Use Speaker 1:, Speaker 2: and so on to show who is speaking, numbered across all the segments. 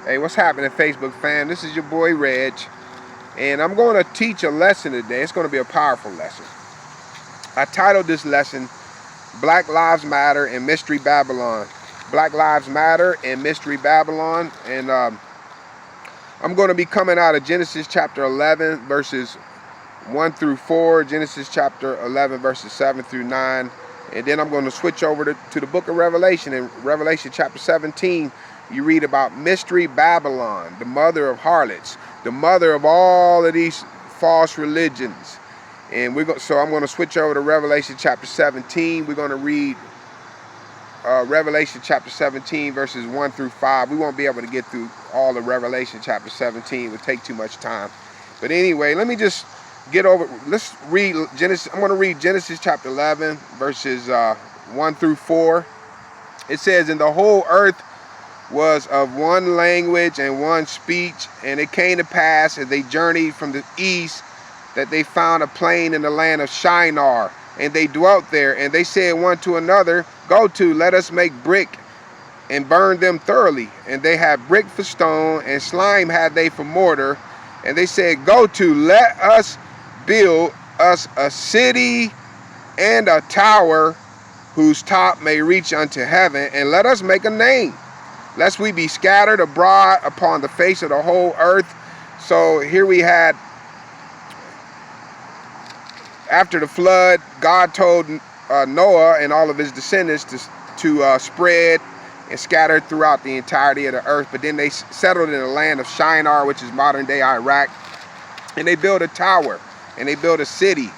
Speaker 1: Hey, what's happening, Facebook fam? This is your boy Reg, and I'm going to teach a lesson today. It's going to be a powerful lesson. I titled this lesson, Black Lives Matter and Mystery Babylon. Black Lives Matter and Mystery Babylon. And I'm going to be coming out of Genesis chapter 11, verses 1 through 4, Genesis chapter 11, verses 7 through 9. And then I'm going to switch over to the book of Revelation. In Revelation chapter 17, you read about Mystery Babylon, the mother of harlots, the mother of all of these false religions. And so I'm going to switch over to Revelation chapter 17. We're going to read Revelation chapter 17, verses 1 through 5. We won't be able to get through all of Revelation chapter 17. It would take too much time. But anyway, let me just let's read Genesis. I'm going to read Genesis chapter 11, verses 1 through 4. It says, "And the whole earth was of one language and one speech, and it came to pass as they journeyed from the east that they found a plain in the land of Shinar, and they dwelt there. And they said one to another, Go to, let us make brick and burn them thoroughly. And they had brick for stone, and slime had they for mortar. And they said, Go to, let us build us a city and a tower whose top may reach unto heaven, and let us make a name, lest we be scattered abroad upon the face of the whole earth." So here we had, after the flood, God told Noah and all of his descendants to spread and scatter throughout the entirety of the earth. But then they settled in the land of Shinar, which is modern day Iraq, and they built a tower and they built a city.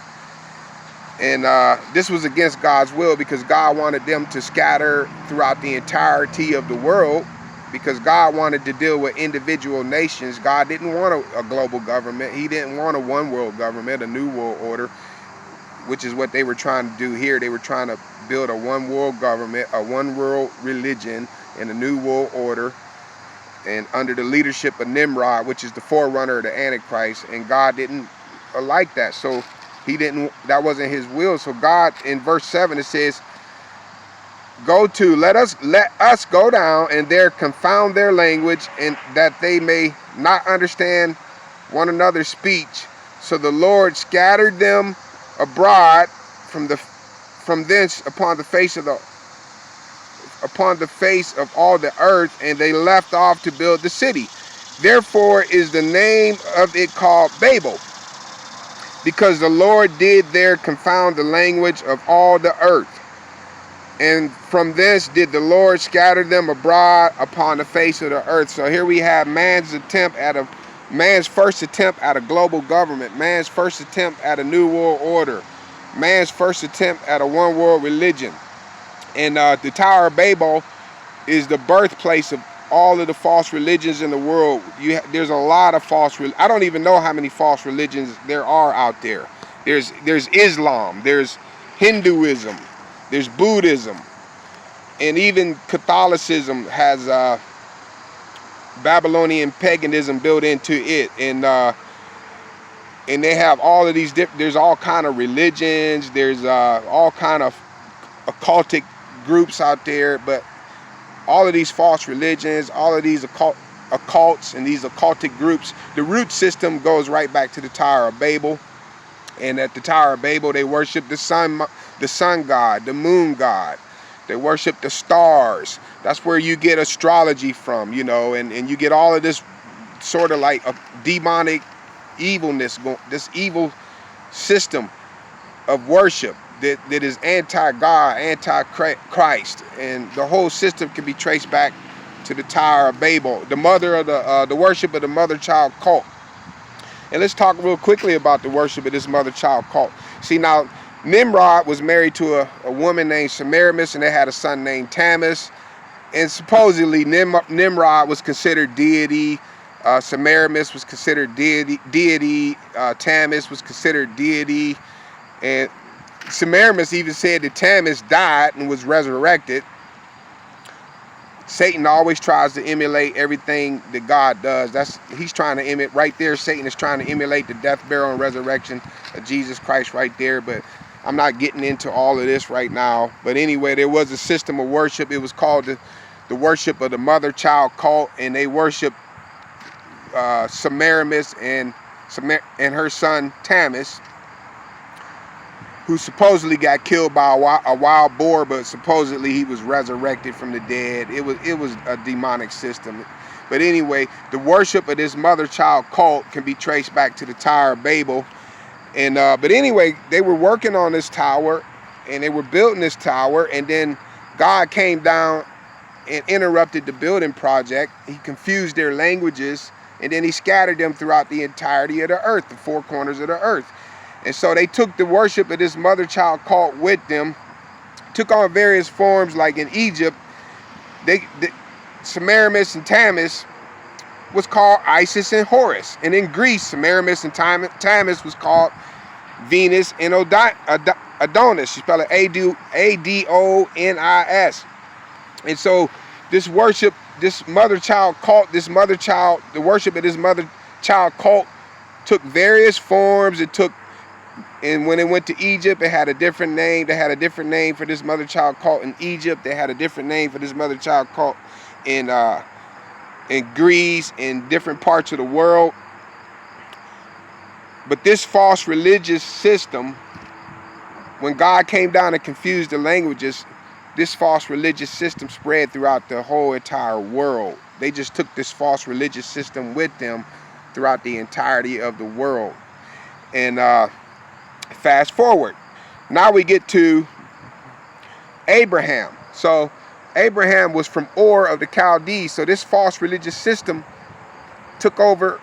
Speaker 1: And this was against God's will, because God wanted them to scatter throughout the entirety of the world, because God wanted to deal with individual nations. God didn't want a global government. He didn't want a one world government, a new world order, which is what they were trying to do here. They were trying to build a one world government, a one world religion, and a new world order, and under the leadership of Nimrod, which is the forerunner of the Antichrist. And God didn't like that. So that wasn't his will. So God, in verse 7, it says, let us go down and there confound their language, and that they may not understand one another's speech. So the Lord scattered them abroad from thence upon the face of all the earth, and they left off to build the city. Therefore is the name of it called Babel, because the Lord did there confound the language of all the earth. And from this did the Lord scatter them abroad upon the face of the earth. So here we have man's first attempt at a global government, man's first attempt at a new world order, man's first attempt at a one world religion. And the Tower of Babel is the birthplace of all of the false religions in the world. There's a lot of I don't even know how many false religions there are out there. There's Islam, there's Hinduism, there's Buddhism, and even Catholicism has Babylonian paganism built into it. And they have all of these there's all kind of religions, there's all kind of occultic groups out there. But all of these false religions, all of these occults and these occultic groups, the root system goes right back to the Tower of Babel. And at the Tower of Babel, they worship the sun god, the moon god. They worship the stars. That's where you get astrology from, and you get all of this sort of like a demonic evilness, this evil system of worship that is anti-God, anti-Christ. And the whole system can be traced back to the Tower of Babel, the mother of the worship of the mother-child cult. And let's talk real quickly about the worship of this mother-child cult. See, now, Nimrod was married to a woman named Semiramis, and they had a son named Tammuz. And supposedly Nimrod was considered deity. Semiramis was considered deity. Tammuz was considered deity. And Semiramis even said that Tammuz died and was resurrected. Satan always tries to emulate everything that God does. He's trying to emulate right there. Satan is trying to emulate the death, burial, and resurrection of Jesus Christ right there. But I'm not getting into all of this right now. But anyway, there was a system of worship. It was called the worship of the mother-child cult, and they worship Semiramis and her son Tammuz, who supposedly got killed by a wild boar, but supposedly he was resurrected from the dead. It was a demonic system. But anyway, the worship of this mother-child cult can be traced back to the Tower of Babel. And but anyway, they were working on this tower, and they were building this tower, and then God came down and interrupted the building project. He confused their languages, and then he scattered them throughout the entirety of the earth, the four corners of the earth. And so they took the worship of this mother-child cult with them, took on various forms. Like in Egypt, Semiramis and Tammuz was called Isis and Horus. And in Greece, Semiramis and Tammuz was called Venus and Adonis. You spell it Adonis. And so this worship, this mother-child cult, the worship of this mother-child cult took various forms. And when it went to Egypt, it had a different name. They had a different name for this mother-child cult in Egypt. They had a different name for this mother-child cult in Greece, in different parts of the world. But this false religious system, when God came down and confused the languages, this false religious system spread throughout the whole entire world. They just took this false religious system with them throughout the entirety of the world. And fast forward, now we get to Abraham. So Abraham was from Ur of the Chaldees. So this false religious system took over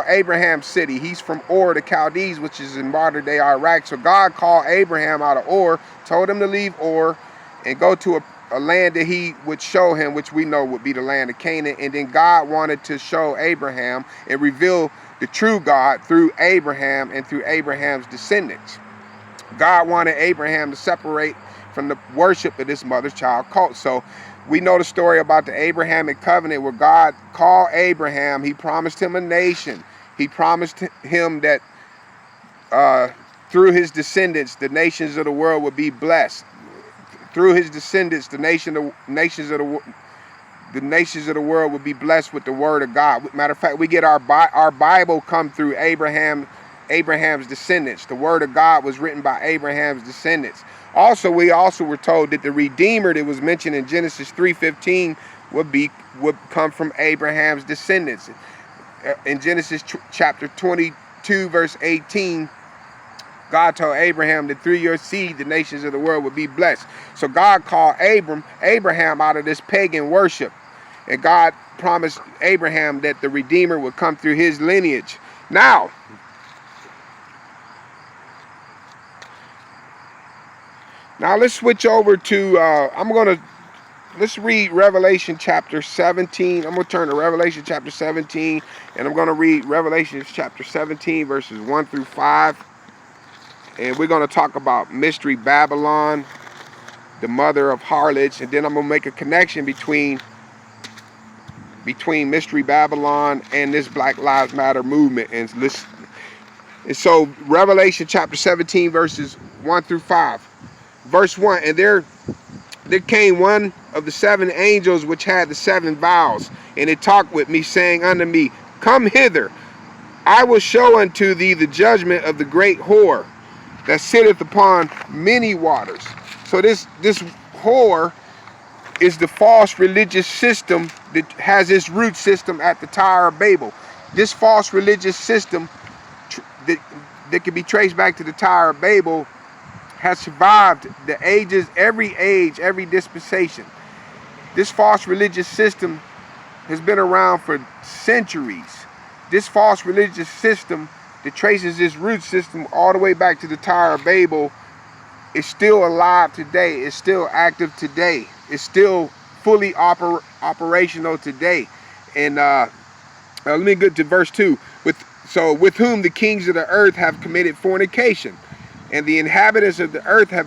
Speaker 1: Abraham's city. He's from Ur of the Chaldees, which is in modern day Iraq. So God called Abraham out of Ur, told him to leave Ur and go to a land that he would show him, which we know would be the land of Canaan. And then God wanted to show Abraham and reveal the true God through Abraham and through Abraham's descendants. God wanted Abraham to separate from the worship of this mother-child cult. So we know the story about the Abrahamic covenant, where God called Abraham. He promised him a nation. He promised him that through his descendants, the nations of the world would be blessed. Through his descendants, the nations of the world would be blessed with the word of God. Matter of fact, we get our Bible come through Abraham's descendants. The word of God was written by Abraham's descendants. Also, we were told that the Redeemer that was mentioned in Genesis 3:15 would come from Abraham's descendants. In Genesis chapter 22, verse 18, God told Abraham that through your seed, the nations of the world would be blessed. So God called Abraham out of this pagan worship. And God promised Abraham that the Redeemer would come through his lineage. Now let's switch over to, let's read Revelation chapter 17. I'm going to turn to Revelation chapter 17, and I'm going to read Revelation chapter 17, verses 1 through 5. And we're going to talk about Mystery Babylon, the mother of harlots, and then I'm going to make a connection between Mystery Babylon and this Black Lives Matter movement. And so Revelation chapter 17, verses 1 through 5. Verse 1, and there came one of the seven angels which had the seven vials, and it talked with me, saying unto me, Come hither, I will show unto thee the judgment of the great whore that sitteth upon many waters. So this whore is the false religious system that has its root system at the Tower of Babel. This false religious system that can be traced back to the Tower of Babel has survived the ages, every age, every dispensation. This false religious system has been around for centuries. This false religious system that traces this root system all the way back to the Tower of Babel is still alive today. It's still active today. It's still fully operational today. And let me get to verse 2. With whom the kings of the earth have committed fornication, and the inhabitants of the earth have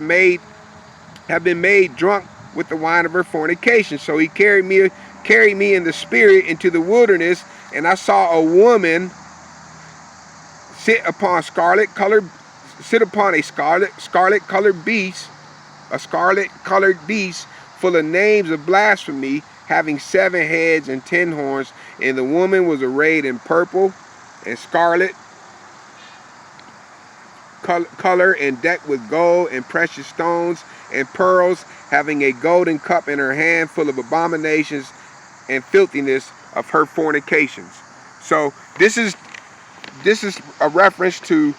Speaker 1: been made drunk with the wine of her fornication. So he carried me in the spirit into the wilderness, and I saw a woman sit upon a scarlet colored beast, full of names of blasphemy, having 7 heads and 10 horns. And the woman was arrayed in purple and scarlet color, and decked with gold and precious stones and pearls, having a golden cup in her hand, full of abominations and filthiness of her fornications. So this is a reference to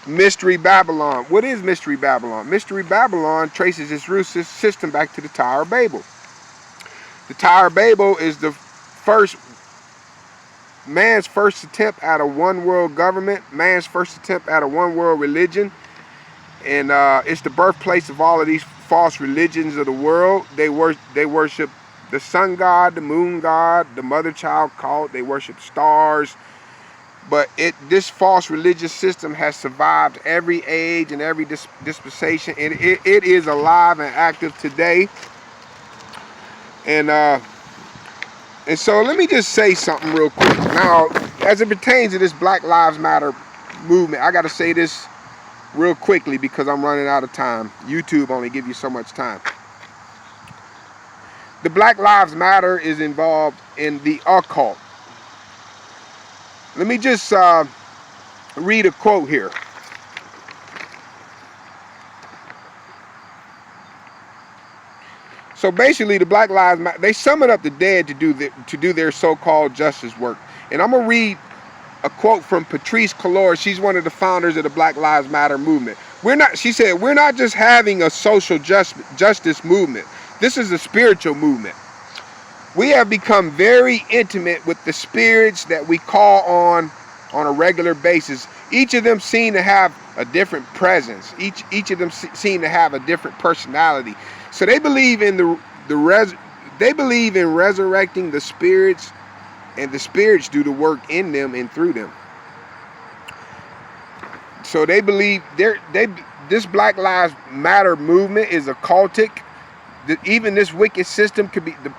Speaker 1: Mystery Babylon. What is Mystery Babylon? Mystery Babylon traces its root system back to the Tower of Babel. The Tower of Babel is man's first attempt at a one world government, man's first attempt at a one world religion, and it's the birthplace of all of these false religions of the world. They worship the sun god, the moon god, the mother child cult. They worship stars. But this false religious system has survived every age and every dispensation, and it is alive and active today. And so let me just say something real quick. Now, as it pertains to this Black Lives Matter movement, I got to say this real quickly because I'm running out of time. YouTube only gives you so much time. The Black Lives Matter is involved in the occult. Let me just read a quote here. So basically, the Black Lives Matter, they summon up the dead to do their so-called justice work. And I'm gonna read a quote from Patrisse Cullors. She's one of the founders of the Black Lives Matter movement. She said, we're not just having a social justice movement. This is a spiritual movement. We have become very intimate with the spirits that we call on a regular basis. Each of them seem to have a different presence. Each of them seem to have a different personality. So they believe in they believe in resurrecting the spirits, and the spirits do the work in them and through them. So they believe this Black Lives Matter movement is occultic. Even this wicked system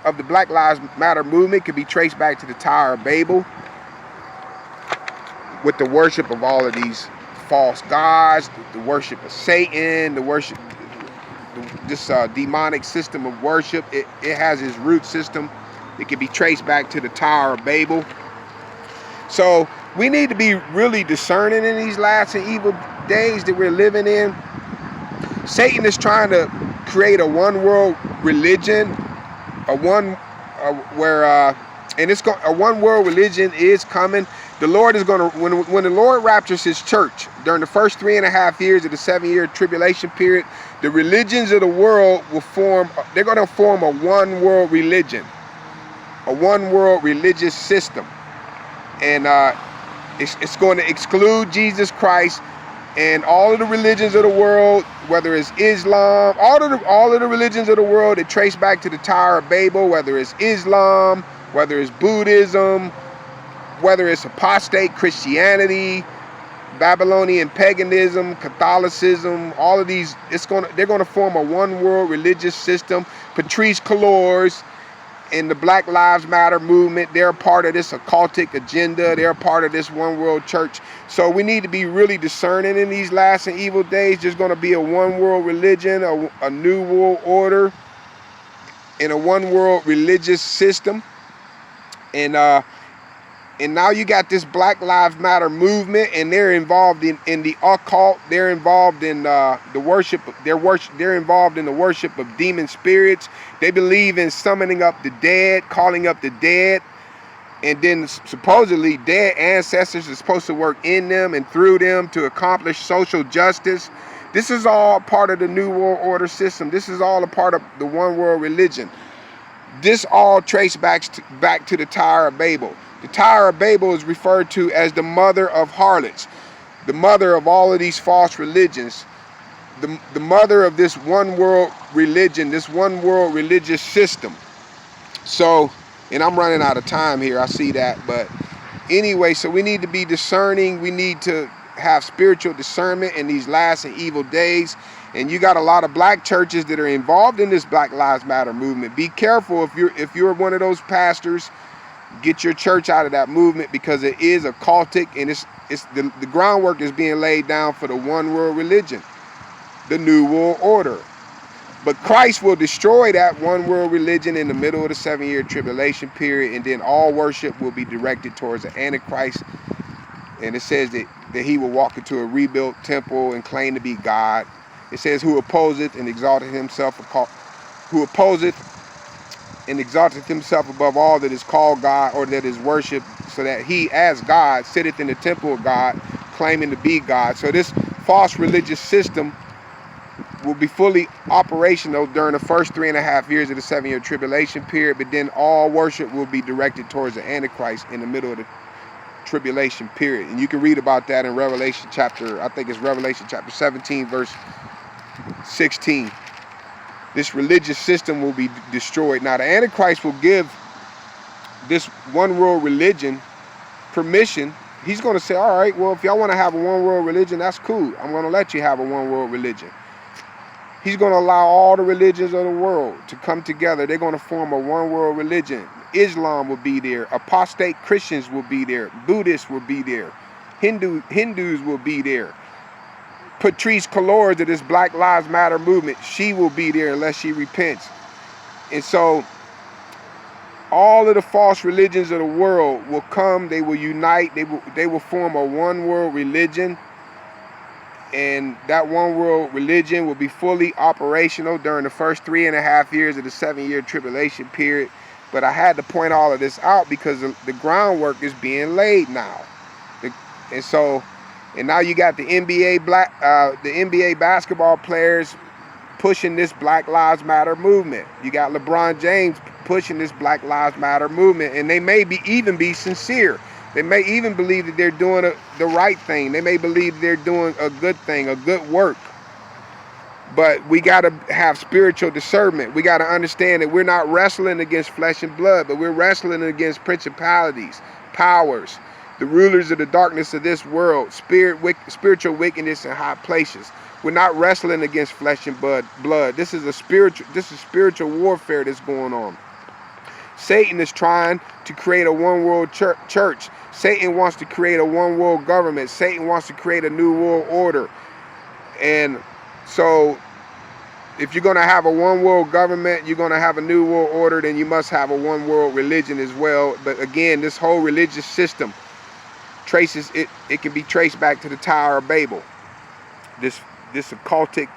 Speaker 1: of the Black Lives Matter movement could be traced back to the Tower of Babel, with the worship of all of these false gods, the worship of Satan, this demonic system of worship. It has its root system. It can be traced back to the Tower of Babel. So we need to be really discerning in these last and evil days that we're living in. Satan is trying to create a one world religion, a one world religion is coming. The Lord is going to, when the Lord raptures his church during the first 3.5 years of the 7-year tribulation period, the religions of the world they're going to form a one world religion, a one world religious system. And it's going to exclude Jesus Christ and all of the religions of the world, whether it's Islam, all of the religions of the world that trace back to the Tower of Babel, whether it's Islam, whether it's Buddhism, whether it's apostate Christianity, Babylonian paganism, Catholicism, all of these, they're going to form a one world religious system. Patrisse Cullors and the Black Lives Matter movement, they're a part of this occultic agenda. They're a part of this one world church. So we need to be really discerning in these last and evil days. There's going to be a one world religion, a new world order, and a one world religious system. And now you got this Black Lives Matter movement, and they're involved in the occult. They're involved in the worship. They're involved in the worship of demon spirits. They believe in summoning up the dead, calling up the dead, and then supposedly dead ancestors are supposed to work in them and through them to accomplish social justice. This is all part of the New World Order system. This is all a part of the one world religion. This all traced back to the Tower of Babel. The Tower of Babel is referred to as the mother of harlots, the mother of all of these false religions, the mother of this one world religion, this one world religious system. So, and I'm running out of time here, I see that, but anyway, so we need to be discerning. We need to have spiritual discernment in these last and evil days. And you got a lot of black churches that are involved in this Black Lives Matter movement. Be careful if you're one of those pastors. Get your church out of that movement, because it is occultic, and the groundwork is being laid down for the one world religion, the New World Order. But Christ will destroy that one world religion in the middle of the 7-year tribulation period, and then all worship will be directed towards the Antichrist. And it says that he will walk into a rebuilt temple and claim to be God. It says, who opposeth and exalteth himself above all that is called God or that is worshipped, so that he as God sitteth in the temple of God, claiming to be God. So this false religious system will be fully operational during the first 3.5 years of the 7-year tribulation period, but then all worship will be directed towards the Antichrist in the middle of the tribulation period. And you can read about that in Revelation chapter, I think it's Revelation chapter 17, verse 16. This religious system will be destroyed. Now the Antichrist will give this one world religion permission. He's going to say, all right, well, if y'all want to have a one world religion, that's cool. I'm going to let you have a one world religion. He's going to allow all the religions of the world to come together. They're going to form a one world religion. Islam will be there. Apostate Christians will be there. Buddhists will be there. Hindus will be there. Patrisse Cullors of this Black Lives Matter movement, she will be there unless she repents. And so all of the false religions of the world will come. They will unite. They will form a one world religion. And that one world religion will be fully operational during the first 3.5 years of the 7-year tribulation period. But I had to point all of this out because the groundwork is being laid now. And now you got the NBA basketball players pushing this Black Lives Matter movement. You got LeBron James pushing this Black Lives Matter movement, and they may even be sincere. They may even believe that they're doing the right thing. They may believe they're doing a good thing, a good work. But we got to have spiritual discernment. We got to understand that we're not wrestling against flesh and blood, but we're wrestling against principalities, powers, the rulers of the darkness of this world, spiritual wickedness in high places. We're not wrestling against flesh and blood. This is spiritual warfare that's going on. Satan is trying to create a one world church. Satan wants to create a one world government. Satan wants to create a new world order. And so if you're going to have a one world government, you're going to have a new world order, then you must have a one world religion as well. But again, this whole religious system traces it can be traced back to the Tower of Babel. This occultic,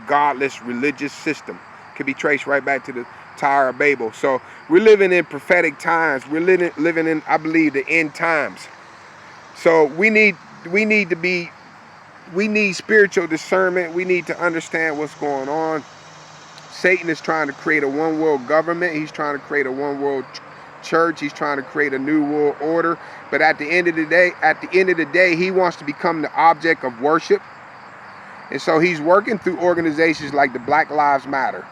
Speaker 1: godless religious system can be traced right back to the Tower of Babel. So we're living in prophetic times. We're living in, I believe, the end times. So we need spiritual discernment. We need to understand what's going on. Satan is trying to create a one world government. He's trying to create a one world church. He's trying to create a new world order. But at the end of the day, he wants to become the object of worship. And so he's working through organizations like the Black Lives Matter.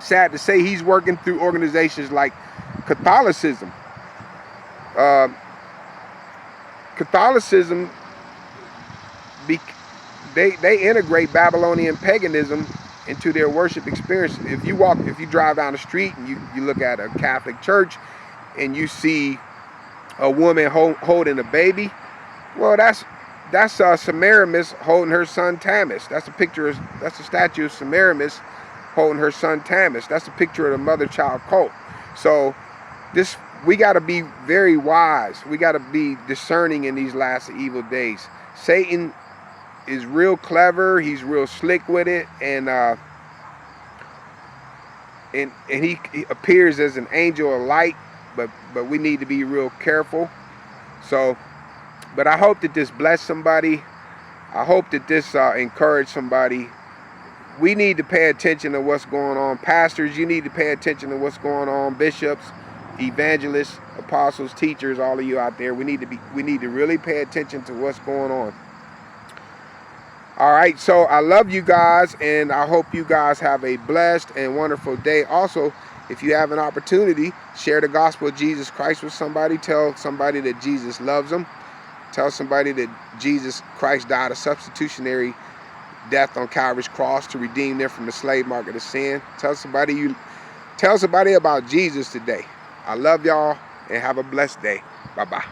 Speaker 1: Sad to say, he's working through organizations like Catholicism. Catholicism, they integrate Babylonian paganism into their worship experience. If you drive down the street and you look at a Catholic church and you see a woman holding a baby, well, that's Semiramis holding her son Tammuz. That's a statue of Semiramis holding her son Tammuz. That's a picture of the mother-child cult. So we got to be very wise. We got to be discerning in these last evil days. Satan is real clever. He's real slick with it, and he appears as an angel of light. But we need to be real careful. So, but I hope that this blessed somebody. I hope that this encouraged somebody. We need to pay attention to what's going on. Pastors, you need to pay attention to what's going on. Bishops, evangelists, apostles, teachers, all of you out there, we need to really pay attention to what's going on. All right, so I love you guys, and I hope you guys have a blessed and wonderful day. Also, if you have an opportunity, share the gospel of Jesus Christ with somebody. Tell somebody that Jesus loves them. Tell somebody that Jesus Christ died a substitutionary death on Calvary's cross to redeem them from the slave market of sin. Tell somebody about Jesus today. I love y'all, and have a blessed day. Bye-bye.